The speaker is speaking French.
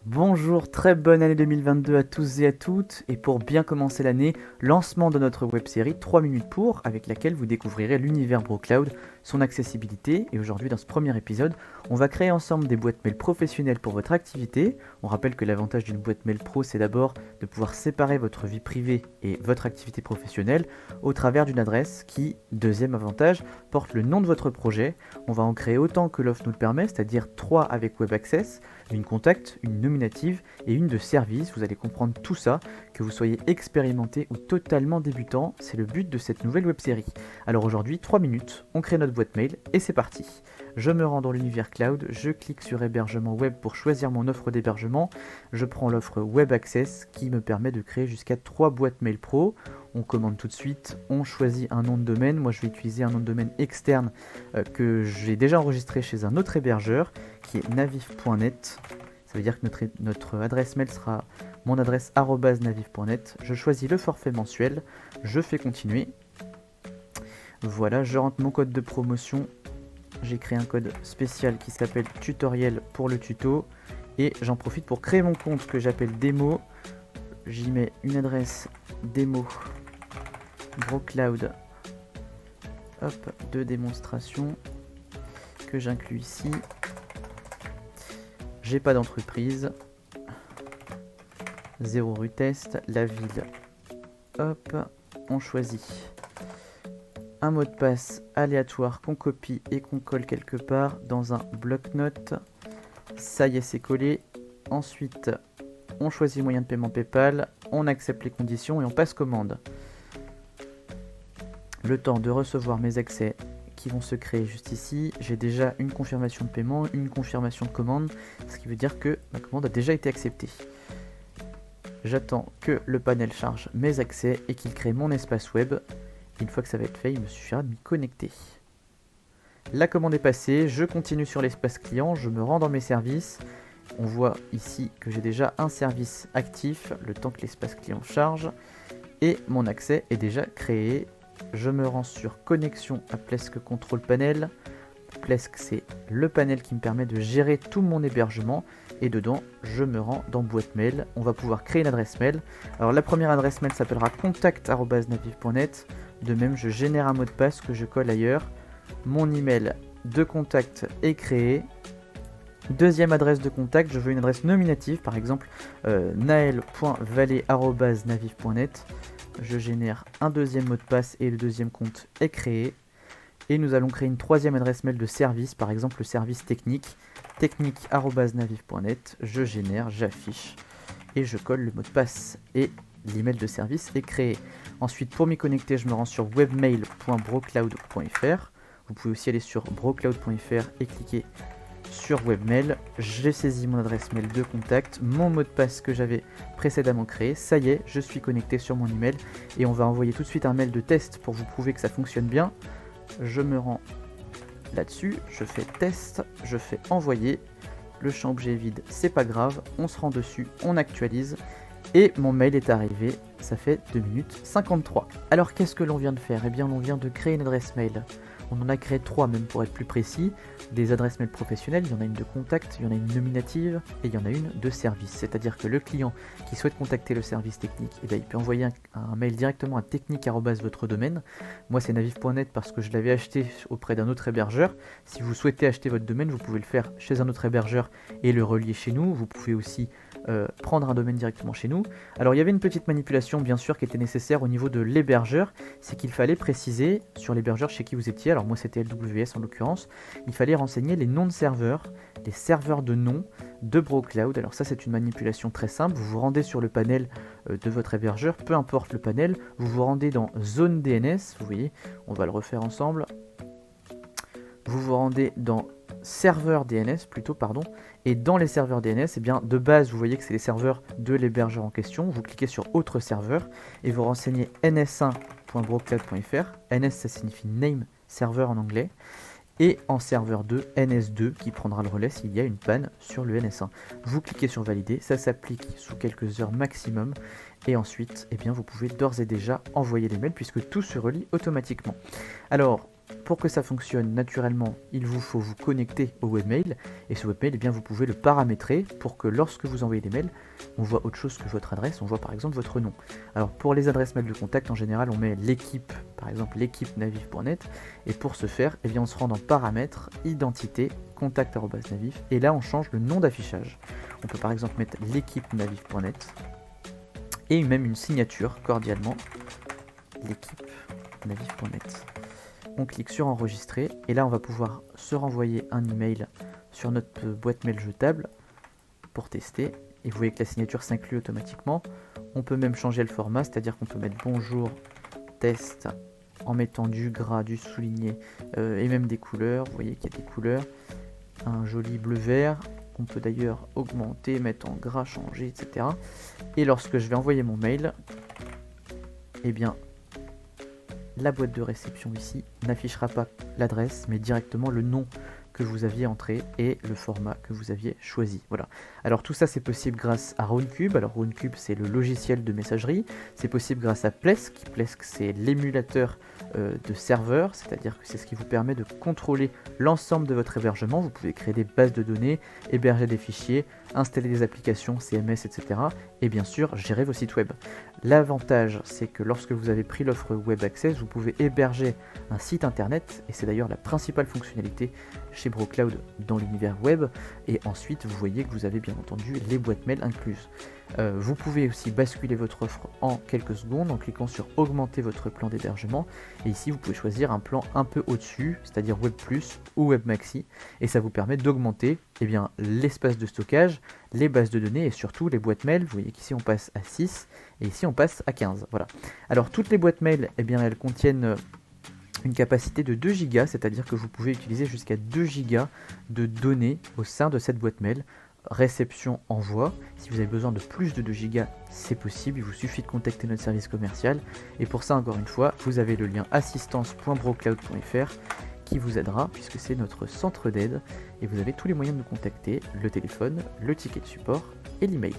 Bonjour, très bonne année 2022 à tous et à toutes, et pour bien commencer l'année, lancement de notre web-série 3 minutes pour, avec laquelle vous découvrirez l'univers BroCloud, son accessibilité, et aujourd'hui dans ce premier épisode, on va créer ensemble des boîtes mail professionnelles pour votre activité. On rappelle que l'avantage d'une boîte mail pro, c'est d'abord de pouvoir séparer votre vie privée et votre activité professionnelle au travers d'une adresse qui, deuxième avantage, porte le nom de votre projet. On va en créer autant que l'offre nous le permet, c'est-à-dire 3 avec Web Access, une contact, une nominative et une de service. Vous allez comprendre tout ça, que vous soyez expérimenté ou totalement débutant, c'est le but de cette nouvelle web-série. Alors aujourd'hui, 3 minutes, on crée notre boîte mail et c'est parti. Je me rends dans l'univers cloud, je clique sur hébergement web pour choisir mon offre d'hébergement, je prends l'offre Web Access qui me permet de créer jusqu'à 3 boîtes mail pro. On commande tout de suite, on choisit un nom de domaine. Moi je vais utiliser un nom de domaine externe que j'ai déjà enregistré chez un autre hébergeur qui est navif.net. Ça veut dire que notre adresse mail sera mon adresse @naviv.net. Je choisis le forfait mensuel, je fais continuer. Voilà, je rentre mon code de promotion. J'ai créé un code spécial qui s'appelle tutoriel pour le tuto. Et j'en profite pour créer mon compte que j'appelle démo. J'y mets une adresse démo BroCloud de démonstration que j'inclus ici. J'ai pas d'entreprise. 0 rue test, la ville. Hop, on choisit un mot de passe aléatoire qu'on copie et qu'on colle quelque part dans un bloc-notes. Ça y est, c'est collé. Ensuite, on choisit moyen de paiement PayPal, on accepte les conditions et on passe commande. Le temps de recevoir mes accès qui vont se créer juste ici. J'ai déjà une confirmation de paiement, une confirmation de commande, ce qui veut dire que ma commande a déjà été acceptée. J'attends que le panel charge mes accès et qu'il crée mon espace web. Une fois que ça va être fait, il me suffira de m'y connecter. La commande est passée, je continue sur l'espace client, je me rends dans mes services. On voit ici que j'ai déjà un service actif, le temps que l'espace client charge. Et mon accès est déjà créé. Je me rends sur connexion à Plesk Control Panel. Plesk, c'est le panel qui me permet de gérer tout mon hébergement. Et dedans, je me rends dans boîte mail. On va pouvoir créer une adresse mail. Alors la première adresse mail s'appellera contact@naviv.net. De même, je génère un mot de passe que je colle ailleurs. Mon email de contact est créé. Deuxième adresse de contact, je veux une adresse nominative, par exemple nael.valet@naviv.net. Je génère un deuxième mot de passe et le deuxième compte est créé. Et nous allons créer une troisième adresse mail de service, par exemple le service technique, technique@naviv.net. Je génère, j'affiche et je colle le mot de passe et l'email de service est créé. Ensuite, pour m'y connecter, je me rends sur webmail.brocloud.fr. Vous pouvez aussi aller sur brocloud.fr et cliquer sur webmail. J'ai saisi mon adresse mail de contact, mon mot de passe que j'avais précédemment créé. Ça y est, je suis connecté sur mon email et on va envoyer tout de suite un mail de test pour vous prouver que ça fonctionne bien. Je me rends là-dessus, je fais test, je fais envoyer. Le champ objet est vide, c'est pas grave, on se rend dessus, on actualise. Et mon mail est arrivé, ça fait 2 minutes 53. Alors qu'est-ce que l'on vient de faire? Eh bien on vient de créer une adresse mail. On en a créé 3 même pour être plus précis. Des adresses mail professionnelles, il y en a une de contact, il y en a une nominative et il y en a une de service. C'est-à-dire que le client qui souhaite contacter le service technique, eh bien, il peut envoyer un mail directement à technique@votre domaine. Moi c'est naviv.net parce que je l'avais acheté auprès d'un autre hébergeur. Si vous souhaitez acheter votre domaine, vous pouvez le faire chez un autre hébergeur et le relier chez nous. Vous pouvez aussi prendre un domaine directement chez nous. Alors il y avait une petite manipulation bien sûr qui était nécessaire au niveau de l'hébergeur, c'est qu'il fallait préciser sur l'hébergeur chez qui vous étiez, alors moi c'était LWS en l'occurrence, il fallait renseigner les noms de serveurs, les serveurs de nom de BroCloud. Alors ça c'est une manipulation très simple, vous vous rendez sur le panel de votre hébergeur, peu importe le panel, vous vous rendez dans zone DNS, vous voyez, on va le refaire ensemble, vous vous rendez dans serveur DNS plutôt, pardon, et dans les serveurs DNS, eh bien, de base, vous voyez que c'est les serveurs de l'hébergeur en question. Vous cliquez sur autre serveur et vous renseignez ns1.brocloud.fr. NS, ça signifie name server en anglais. Et en serveur 2, NS2, qui prendra le relais s'il y a une panne sur le NS1. Vous cliquez sur valider, ça s'applique sous quelques heures maximum. Et ensuite, eh bien, vous pouvez d'ores et déjà envoyer les mails puisque tout se relie automatiquement. Alors, Pour que ça fonctionne naturellement, il vous faut vous connecter au webmail, et ce webmail, eh bien, vous pouvez le paramétrer pour que lorsque vous envoyez des mails, on voit autre chose que votre adresse, on voit par exemple votre nom. Alors pour les adresses mail de contact, en général, on met l'équipe, par exemple l'équipe naviv.net, et pour ce faire, eh bien, on se rend dans paramètres, identité, contact@naviv, et là on change le nom d'affichage. On peut par exemple mettre l'équipe naviv.net, et même une signature, cordialement, l'équipe naviv.net. On clique sur enregistrer et là on va pouvoir se renvoyer un email sur notre boîte mail jetable pour tester, et vous voyez que la signature s'inclut automatiquement. On peut même changer le format, c'est-à-dire qu'on peut mettre bonjour test en mettant du gras, du souligné et même des couleurs. Vous voyez qu'il y a des couleurs, un joli bleu vert. On peut d'ailleurs augmenter, mettre en gras, changer, etc. Et lorsque je vais envoyer mon mail, eh bien la boîte de réception ici n'affichera pas l'adresse, mais directement le nom que vous aviez entré et le format que vous aviez choisi. Voilà. Alors tout ça c'est possible grâce à Roundcube. Alors Roundcube c'est le logiciel de messagerie. C'est possible grâce à Plesk. Plesk c'est l'émulateur de serveur, c'est-à-dire que c'est ce qui vous permet de contrôler l'ensemble de votre hébergement. Vous pouvez créer des bases de données, héberger des fichiers, installer des applications CMS, etc. Et bien sûr gérer vos sites web. L'avantage c'est que lorsque vous avez pris l'offre Web Access, vous pouvez héberger un site internet, et c'est d'ailleurs la principale fonctionnalité chez BroCloud dans l'univers web. Et ensuite vous voyez que vous avez bien entendu les boîtes mail incluses. Vous pouvez aussi basculer votre offre en quelques secondes en cliquant sur augmenter votre plan d'hébergement, et ici vous pouvez choisir un plan un peu au-dessus, c'est-à-dire Web Plus ou Web Maxi, et ça vous permet d'augmenter l'espace de stockage, les bases de données et surtout les boîtes mail. Vous voyez qu'ici on passe à 6 et ici on passe à 15. Voilà. Alors toutes les boîtes mail, elles contiennent une capacité de 2 Go, c'est-à-dire que vous pouvez utiliser jusqu'à 2 Go de données au sein de cette boîte mail. Réception, envoi. Si vous avez besoin de plus de 2 Go, c'est possible, il vous suffit de contacter notre service commercial. Et pour ça, encore une fois, vous avez le lien assistance.brocloud.fr qui vous aidera, puisque c'est notre centre d'aide. Et vous avez tous les moyens de nous contacter, le téléphone, le ticket de support et l'email.